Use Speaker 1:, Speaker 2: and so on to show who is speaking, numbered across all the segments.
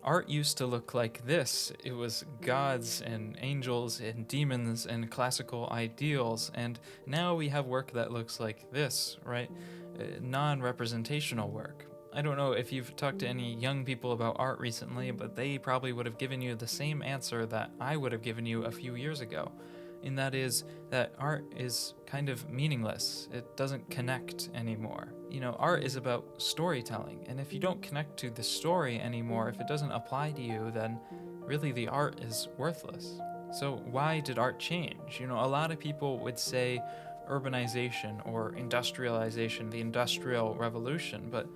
Speaker 1: Art used to look like this. It was gods and angels and demons and classical ideals, and now we have work that looks like this, right? Non representational work. I don't know if you've talked to any young people about art recently, but they probably would have given you the same answer that I would have given you a few years ago. And that is that art is kind of meaningless. It doesn't connect anymore. Art is about storytelling, and if you don't connect to the story anymore, if it doesn't apply to you, then really the art is worthless. So, why did art change? A lot of people would say urbanization or industrialization, the Industrial Revolution, but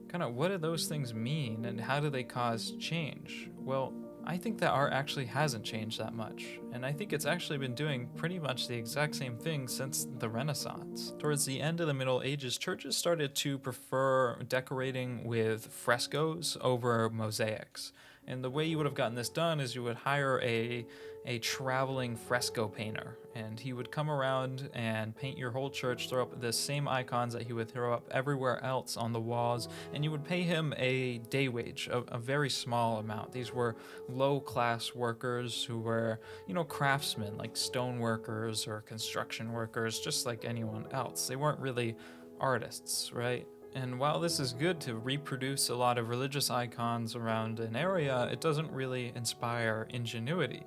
Speaker 1: kind of what do those things mean and how do they cause change? Well, I think that art actually hasn't changed that much, and I think it's actually been doing pretty much the exact same thing since the Renaissance. Towards the end of the Middle Ages, churches started to prefer decorating with frescoes over mosaics. And the way you would have gotten this done is you would hire a traveling fresco painter, and he would come around and paint your whole church, throw up the same icons that he would throw up everywhere else on the walls, and you would pay him a day wage, a very small amount. These were low class workers who were, craftsmen, like stone workers or construction workers, just like anyone else. They weren't really artists, right? And while this is good to reproduce a lot of religious icons around an area, it doesn't really inspire ingenuity.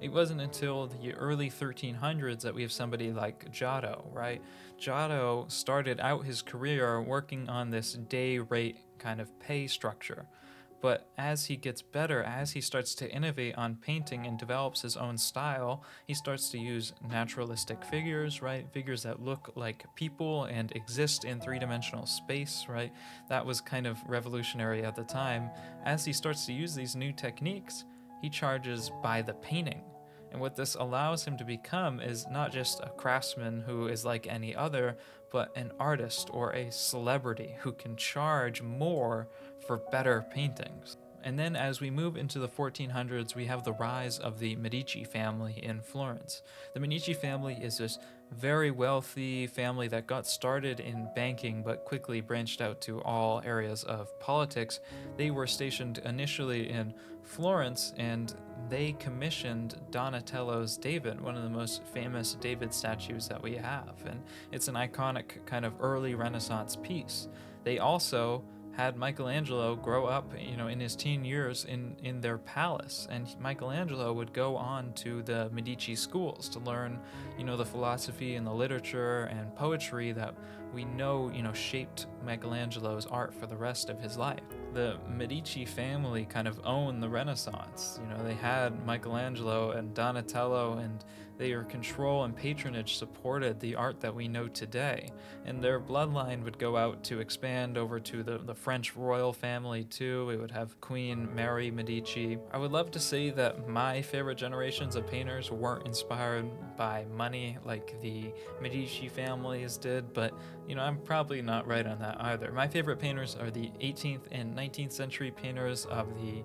Speaker 1: It wasn't until the early 1300s that we have somebody like Giotto, right? Giotto started out his career working on this day rate kind of pay structure. But as he gets better, as he starts to innovate on painting and develops his own style, he starts to use naturalistic figures, right? Figures that look like people and exist in three-dimensional space, right? That was kind of revolutionary at the time. As he starts to use these new techniques, he charges by the painting. And what this allows him to become is not just a craftsman who is like any other, but an artist or a celebrity who can charge more for better paintings. And then as we move into the 1400s, we have the rise of the Medici family in Florence. The Medici family is this very wealthy family that got started in banking but quickly branched out to all areas of politics. They were stationed initially in Florence, and they commissioned Donatello's David, one of the most famous David statues that we have. And it's an iconic kind of early Renaissance piece. They also had Michelangelo grow up, in his teen years in their palace. And Michelangelo would go on to the Medici schools to learn, the philosophy and the literature and poetry that we know, shaped Michelangelo's art for the rest of his life. The Medici family kind of owned the Renaissance. They had Michelangelo and Donatello, and their control and patronage supported the art that we know today. And their bloodline would go out to expand over to the French royal family too. We would have Queen Mary Medici. I would love to say that my favorite generations of painters weren't inspired by money like the Medici families did, but I'm probably not right on that either. My favorite painters are the 18th and 19th century painters of the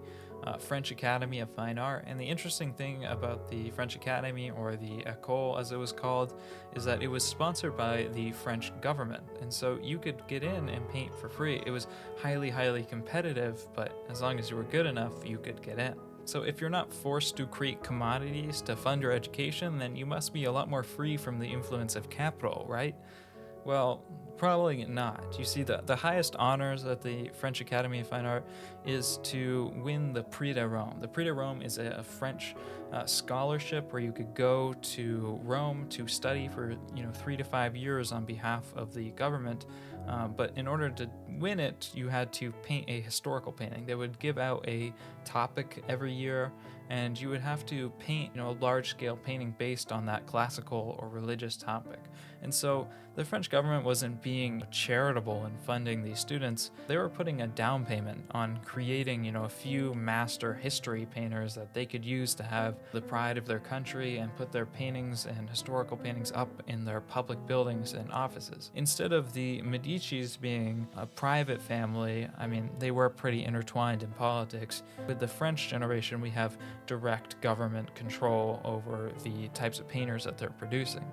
Speaker 1: French Academy of Fine Art. And the interesting thing about the French Academy, or the École as it was called, is that it was sponsored by the French government. And so you could get in and paint for free. It was highly, highly competitive, but as long as you were good enough, you could get in. So if you're not forced to create commodities to fund your education, then you must be a lot more free from the influence of capital, right? Well, probably not. You see, the highest honors at the French Academy of Fine Art is to win the Prix de Rome. The Prix de Rome is a French scholarship where you could go to Rome to study for 3 to 5 years on behalf of the government. But in order to win it, you had to paint a historical painting. They would give out a topic every year, and you would have to paint a large-scale painting based on that classical or religious topic. And so the French government wasn't being charitable in funding these students. They were putting a down payment on creating, a few master history painters that they could use to have the pride of their country and put their paintings and historical paintings up in their public buildings and offices. Instead of the Medicis being a private family, they were pretty intertwined in politics. With the French generation, we have direct government control over the types of painters that they're producing.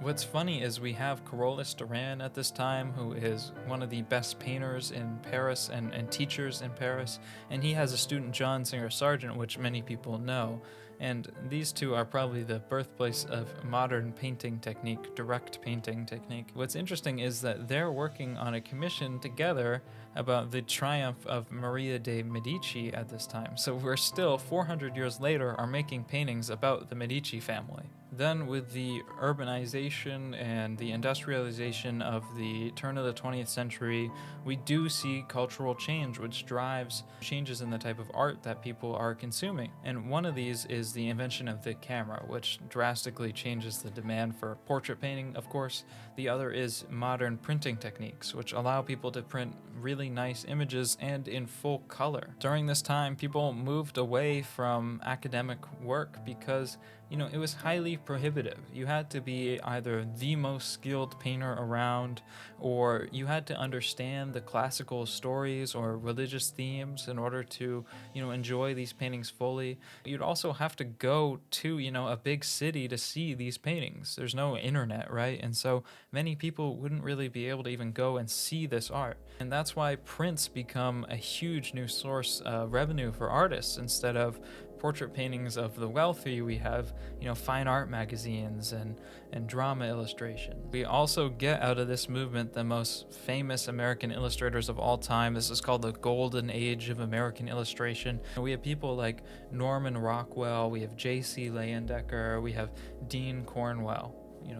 Speaker 1: What's funny is we have Carolus Duran at this time, who is one of the best painters in Paris and teachers in Paris, and he has a student, John Singer Sargent, which many people know. And these two are probably the birthplace of modern painting technique, direct painting technique. What's interesting is that they're working on a commission together about the triumph of Maria de Medici at this time. So we're still, 400 years later, are making paintings about the Medici family. Then, with the urbanization and the industrialization of the turn of the 20th century, we do see cultural change, which drives changes in the type of art that people are consuming. And one of these is the invention of the camera, which drastically changes the demand for portrait painting, of course. The other is modern printing techniques, which allow people to print really nice images and in full color. During this time, people moved away from academic work because it was highly prohibitive. You had to be either the most skilled painter around, or you had to understand the classical stories or religious themes in order to, enjoy these paintings fully. You'd also have to go to, a big city to see these paintings. There's no internet, right? And so many people wouldn't really be able to even go and see this art. And that's why prints become a huge new source of revenue for artists. Instead of portrait paintings of the wealthy, we have, fine art magazines and drama illustration. We also get out of this movement the most famous American illustrators of all time. This is called the golden age of American illustration. We have people like Norman Rockwell, we have J.C. Leyendecker, we have Dean Cornwell.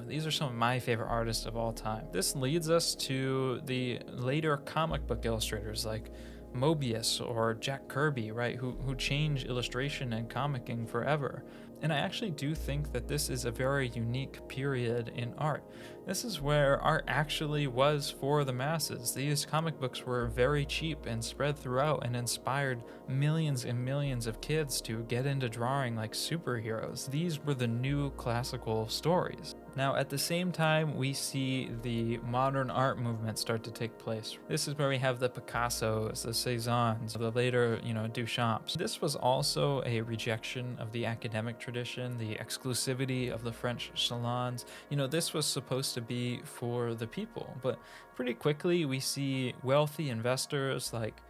Speaker 1: These are some of my favorite artists of all time. This leads us to the later comic book illustrators like Mobius or Jack Kirby, right, who change illustration and comicking forever. And I actually do think that this is a very unique period in art. This is where art actually was for the masses. These comic books were very cheap and spread throughout and inspired millions and millions of kids to get into drawing like superheroes. These were the new classical stories. Now, at the same time, we see the modern art movement start to take place. This is where we have the Picassos, the Cézannes, the later, Duchamps. This was also a rejection of the academic tradition, the exclusivity of the French salons. This was supposed to be for the people, but pretty quickly we see wealthy investors like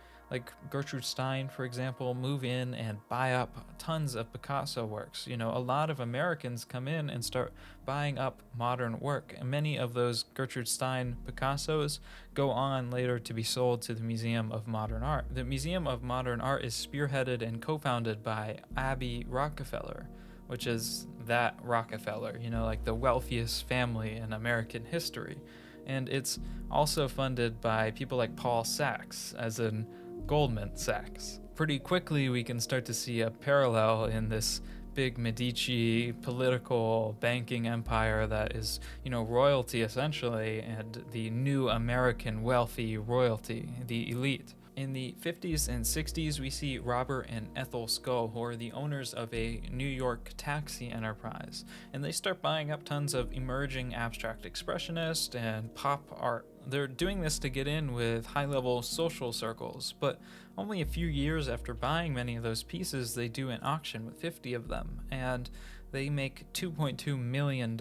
Speaker 1: Gertrude Stein, for example, move in and buy up tons of Picasso works. A lot of Americans come in and start buying up modern work, and many of those Gertrude Stein Picassos go on later to be sold to the Museum of Modern Art. The Museum of Modern Art is spearheaded and co-founded by Abby Rockefeller, which is that Rockefeller, like the wealthiest family in American history. And it's also funded by people like Paul Sachs, as in Goldman Sachs. Pretty quickly, we can start to see a parallel in this big Medici political banking empire that is, royalty essentially, and the new American wealthy royalty, the elite. In the 50s and 60s, we see Robert and Ethel Scull, who are the owners of a New York taxi enterprise, and they start buying up tons of emerging abstract expressionist and pop art. They're doing this to get in with high-level social circles, but only a few years after buying many of those pieces, they do an auction with 50 of them, and they make $2.2 million.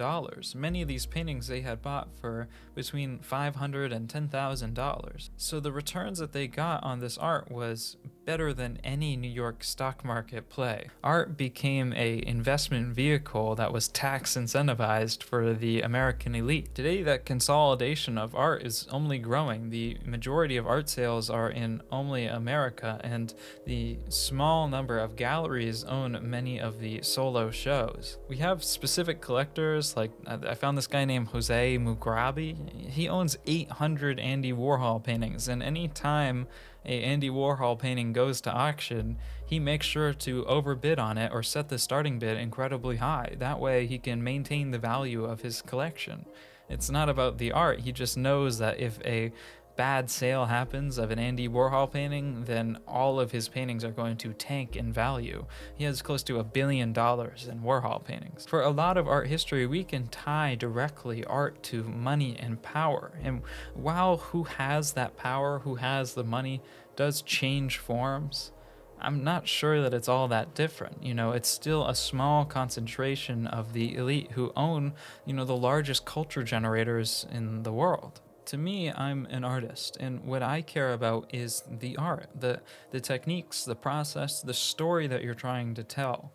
Speaker 1: Many of these paintings they had bought for between $500 and $10,000. So the returns that they got on this art was better than any New York stock market play. Art became an investment vehicle that was tax incentivized for the American elite. Today, that consolidation of art is only growing. The majority of art sales are in only America, and the small number of galleries own many of the solo shows. We have specific collectors, like I found this guy named Jose Mugrabi. He owns 800 Andy Warhol paintings, and anytime a Andy Warhol painting goes to auction, he makes sure to overbid on it or set the starting bid incredibly high. That way he can maintain the value of his collection. It's not about the art, he just knows that if a bad sale happens of an Andy Warhol painting, then all of his paintings are going to tank in value. He has close to $1 billion in Warhol paintings. For a lot of art history, we can tie directly art to money and power. And while who has that power, who has the money, does change forms, I'm not sure that it's all that different. It's still a small concentration of the elite who own, the largest culture generators in the world. To me, I'm an artist, and what I care about is the art, the techniques, the process, the story that you're trying to tell.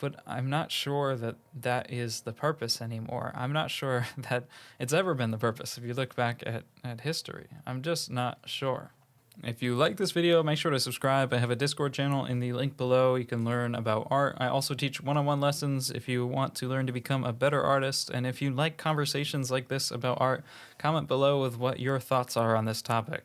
Speaker 1: But I'm not sure that that is the purpose anymore. I'm not sure that it's ever been the purpose if you look back at history. I'm just not sure. If you like this video, make sure to subscribe. I have a Discord channel in the link below. You can learn about art. I also teach one-on-one lessons if you want to learn to become a better artist. And if you like conversations like this about art, comment below with what your thoughts are on this topic.